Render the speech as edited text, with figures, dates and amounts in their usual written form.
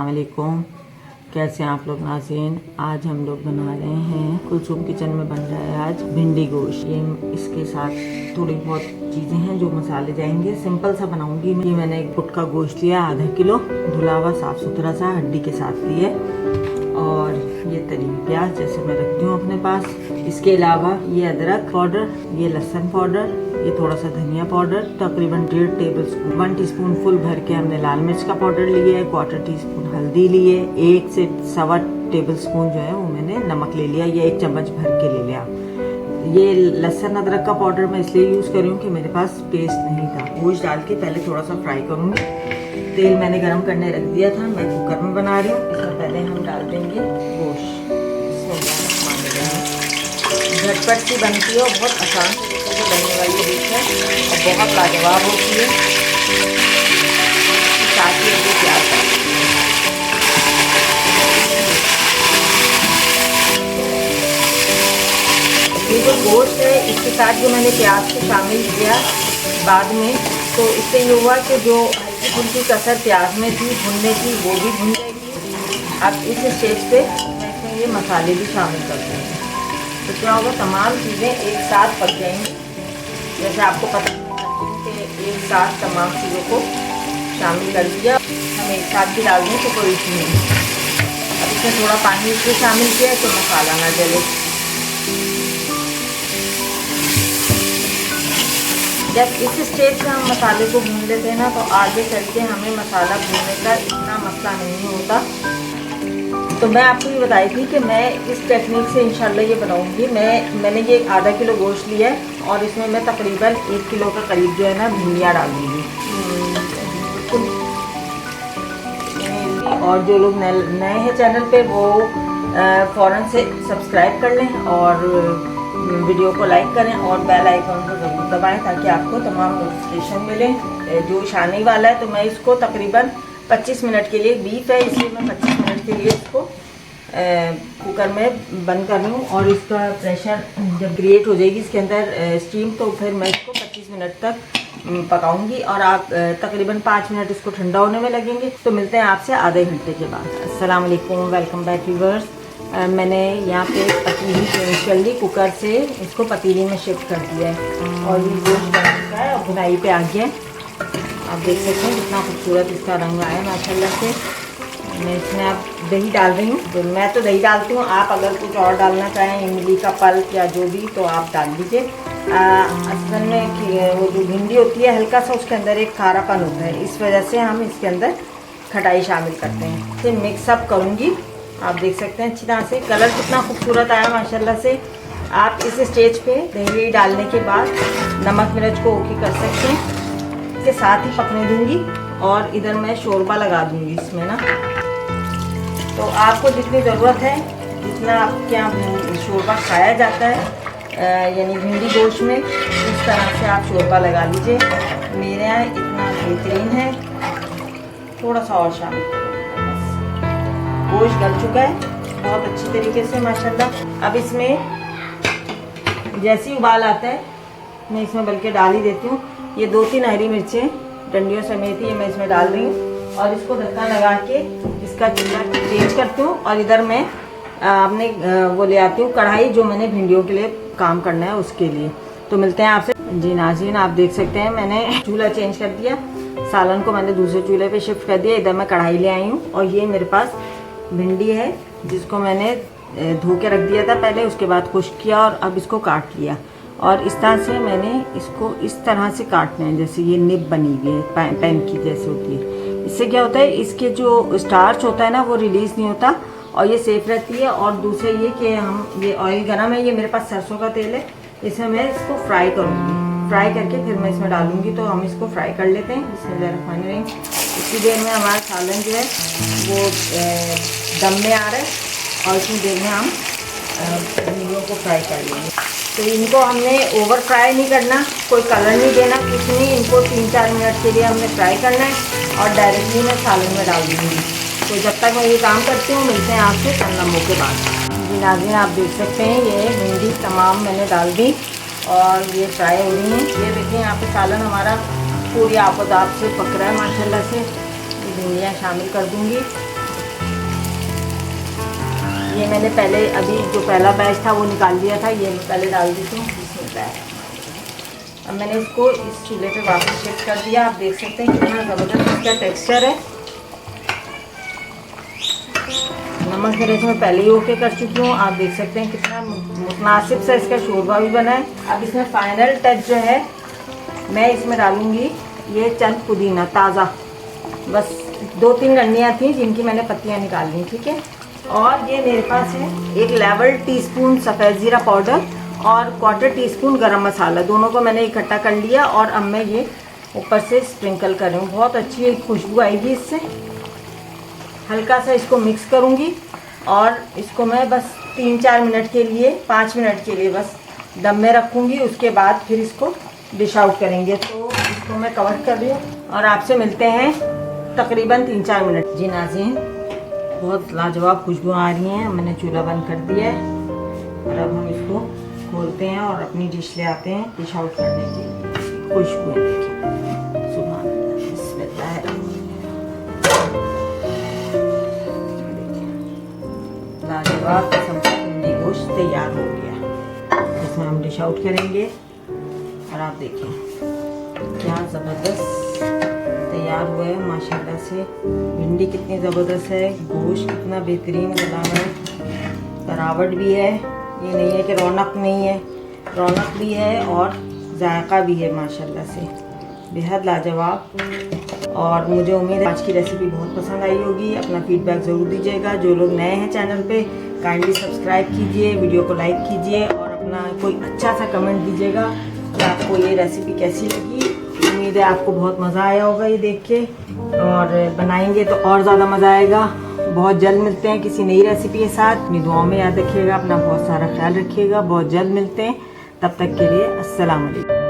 अस्सलाम वालेकुम। कैसे हैं आप लोग नाज़रीन। आज हम लोग बना रहे हैं कुलसुम किचन में बन रहा है आज भिंडी गोश्त। ये इसके साथ थोड़ी बहुत चीज़ें हैं जो मसाले जाएंगे। सिंपल सा बनाऊंगी मैं। ये मैंने एक फुट का गोश्त लिया, आधा किलो धुला हुआ साफ़ सुथरा सा हड्डी के साथ लिए, और ये तली प्याज जैसे मैं रखती हूँ अपने पास। इसके अलावा ये अदरक पाउडर, ये लहसुन पाउडर, ये थोड़ा सा धनिया पाउडर, तकरीबन 1.5 टेबल स्पून 1 टीस्पून फुल भर के हमने लाल मिर्च का पाउडर लिया है, 1/4 टीस्पून हल्दी लिए, 1 से 1.25 टेबल स्पून जो है वो मैंने नमक ले लिया, ये 1 चम्मच भर के ले लिया। ये लहसुन अदरक का पाउडर मैं इसलिए यूज़ कर रही हूँ कि मेरे पास पेस्ट नहीं था। गोश्त डाल के पहले थोड़ा सा फ्राई करूँगी। तेल मैंने गरम करने रख दिया था, मैं कुकर में बना रही हूँ। इसमें पहले हम डाल देंगे गोश्त। झटपट सी बनती है और बहुत आसान तरीके से बनने वाली डिश है और बहुत लाजवाब होती है। साथ ही अभी प्याज ये जो गोश्त है इसके साथ जो मैंने प्याज को शामिल किया बाद में, तो इससे ये हुआ कि जो हल्की फुल्की कसर प्याज में थी भुनने की वो भी भुन जाएगी। अब इस स्टेज पे मैं इसमें ये मसाले भी शामिल करती हूँ, तो क्या होगा तमाम चीज़ें एक साथ पक जाएंगी। जैसे आपको पता है कि एक साथ तमाम चीज़ों को शामिल कर दिया, हम एक साथ भी डाल दें तो कोई इशू नहीं। अब इसमें थोड़ा पानी इसलिए शामिल किया है तो मसाला ना जले। जब इस स्टेज पे हम मसाले को भून लेते हैं ना, तो आगे चल के हमें मसाला भूनने का इतना मसला नहीं होता। तो मैं आपको ये बताई थी कि मैं इस टेक्निक से इंशाल्लाह ये बनाऊंगी। मैंने ये आधा किलो गोश्त लिया है और इसमें मैं तकरीबन 1 किलो का करीब जो है ना भिंडियाँ डाल दूँगी। और जो लोग नए हैं चैनल पे वो फ़ौरन से सब्सक्राइब कर लें और वीडियो को लाइक करें और बेल आइकन को ज़रूर दबाएं ताकि आपको तमाम नोटिफिकेशन मिले। जो शानी वाला है तो मैं इसको तकरीबन 25 मिनट के लिए, बीफ है इसलिए मैं 25 मिनट के लिए इसको कुकर में बंद कर लूँ और इसका प्रेशर जब क्रिएट हो जाएगी इसके अंदर स्टीम, तो फिर मैं इसको 25 मिनट तक पकाऊंगी और आप तकरीबन 5 मिनट इसको ठंडा होने में लगेंगे। तो मिलते हैं आपसे आधे घंटे के बाद। अस्सलाम वालेकुम, वेलकम बैक व्यूअर्स। मैंने यहाँ पे पतीली चेंज कर ली, कुकर से इसको पतीली में शिफ्ट कर दिया है और ये गोश्त बन चुका है और भुनाई पे आ गया। आप देख सकते हैं कितना खूबसूरत इसका रंग आया माशाल्लाह से। मैं इसमें अब दही डाल रही हूँ, तो मैं तो दही डालती हूँ, आप अगर कुछ और डालना चाहें इमली का पल्प या जो भी तो आप डाल दीजिए। असल में वो जो भिंडी होती है हल्का सा उसके अंदर एक खारापन होता है, इस वजह से हम इसके अंदर खटाई शामिल करते हैं। फिर मिक्सअप करूँगी, आप देख सकते हैं अच्छी तरह से कलर कितना खूबसूरत आया माशाल्लाह से। आप इस स्टेज पे दही डालने के बाद नमक मिर्च को ओके कर सकते हैं। इसके साथ ही पकने दूंगी और इधर मैं शोरबा लगा दूंगी इसमें ना। तो आपको जितनी ज़रूरत है, जितना आपके यहाँ शोरबा खाया जाता है यानी भिंडी गोश्त में, उस तरह से आप शोरबा लगा लीजिए। मेरे यहाँ इतना बेहतरीन है, थोड़ा सा और शामिल करूँगा। गोश्त गल चुका है बहुत अच्छी तरीके से माशाल्लाह। अब इसमें जैसे ही उबाल आता है मैं इसमें बल्कि डाल ही देती हूँ। ये 2-3 हरी मिर्चें डंडियों समेत ही मैं इसमें डाल रही हूँ और इसको ढक्कन लगा के इसका चूल्हा तेज करती हूँ और इधर मैं अपने वो ले आती हूँ कढ़ाई, जो मैंने भिंडियों के लिए काम करना है उसके लिए। तो मिलते हैं आपसे। जी नाज़रीन, आप देख सकते हैं मैंने चूल्हा चेंज कर दिया, सालन को मैंने दूसरे चूल्हे पे शिफ्ट कर दिया। इधर मैं कढ़ाई ले आई हूँ और ये मेरे पास भिंडी है जिसको मैंने धो के रख दिया था पहले, उसके बाद खुश्क किया और अब इसको काट लिया। और इस तरह से मैंने इसको इस तरह से काटना है जैसे ये निब बनी हुई है पैन की जैसे होती है। इससे क्या होता है, इसके जो स्टार्च होता है ना वो रिलीज़ नहीं होता और ये सेफ रहती है। और दूसरे ये कि हम ये ऑयल गरम है, ये मेरे पास सरसों का तेल है, इसमें मैं इसको फ्राई करूँगी। फ्राई करके फिर मैं इसमें डालूँगी। तो हम इसको फ्राई कर लेते हैं। बिस्मिल्लाहिर्रहमानिर्रहीम। इतनी देर में हमारा सालन जो है वो दम में आ रहा है और इतनी देर में हम भिंडियों को फ्राई कर लेंगे। तो इनको हमने ओवर फ्राई नहीं करना, कोई कलर नहीं देना, कुछ नहीं। इनको 3-4 मिनट के लिए हमने फ्राई करना है और डायरेक्टली मैं सालन में डाल दूँगी। तो जब तक मैं ये काम करती हूँ मिलते हैं आपसे चंद लम्हों के बाद। जी नाज़रीन, आप देख सकते हैं ये भिंडी तमाम मैंने डाल दी और ये फ्राई हो रही हैं। ये देखिए यहाँ पे सालन हमारा पूरी आपदाब से पक रहा है माशाल्लाह से। ये भिंडियाँ शामिल कर दूँगी ये मैंने पहले अभी जो पहला बैच था वो निकाल दिया था, ये पहले डाल देती हूँ। अब मैंने इसको इस चूल्हे पे वापस शिफ्ट कर दिया। आप देख सकते हैं कितना ज़बरदस्त इसका टेक्सचर है। नमक मिर्च मैं पहले ही ओके कर चुकी हूँ। आप देख सकते हैं कितना मुतनासिब सा इसका शोरबा भी बना है। अब इसमें फाइनल टच जो है, मैं इसमें डालूँगी ये चंद पुदीना ताज़ा, बस 2-3 डंडियाँ थी जिनकी मैंने पत्तियाँ निकाल ली, ठीक है। और ये मेरे पास है 1 लेवल टीस्पून सफ़ेद ज़ीरा पाउडर और 1/4 टीस्पून गरम मसाला, दोनों को मैंने इकट्ठा कर लिया और अब मैं ये ऊपर से स्प्रिंकल कर रही हूँ। बहुत अच्छी एक खुशबू आएगी इससे। हल्का सा इसको मिक्स करूँगी और इसको मैं बस 3-4 मिनट के लिए, 5 मिनट के लिए बस दम में रखूँगी। उसके बाद फिर इसको डिश आउट करेंगे। तो इसको मैं कवर कर रही हूँ और आपसे मिलते हैं तकरीबन 3-4 मिनट। जी नाज़रीन, बहुत लाजवाब खुशबू आ रही हैं। मैंने चूल्हा बंद कर दिया है और अब हम इसको खोलते हैं और अपनी डिश ले आते हैं डिश आउट करने के लिए। खुशबू देखिए, सुभान अल्लाह, बिस्मिल्लाह। लाजवाब किस्म का भिंडी गोश्त तैयार हो गया। इसमें हम डिश आउट करेंगे और आप देखिए क्या ज़बरदस्त तैयार हुआ है माशाल्लाह से। भिंडी कितनी ज़बरदस्त है, गोश्त कितना बेहतरीन बना है, तरावट भी है। ये नहीं है कि रौनक नहीं है, रौनक भी है और जायका भी है माशाल्लाह से, बेहद लाजवाब। और मुझे उम्मीद है आज की रेसिपी बहुत पसंद आई होगी। अपना फीडबैक ज़रूर दीजिएगा। जो लोग नए हैं चैनल पे काइंडली सब्सक्राइब कीजिए, वीडियो को लाइक कीजिए और अपना कोई अच्छा सा कमेंट दीजिएगा कि आपको ये रेसिपी कैसी लगी। उम्मीद है आपको बहुत मज़ा आया होगा ये देख के, और बनाएंगे तो और ज़्यादा मज़ा आएगा। बहुत जल्द मिलते हैं किसी नई रेसिपी के साथ। अपनी दुआओं में याद रखिएगा, अपना बहुत सारा ख्याल रखिएगा। बहुत जल्द मिलते हैं, तब तक के लिए अस्सलाम वालेकुम।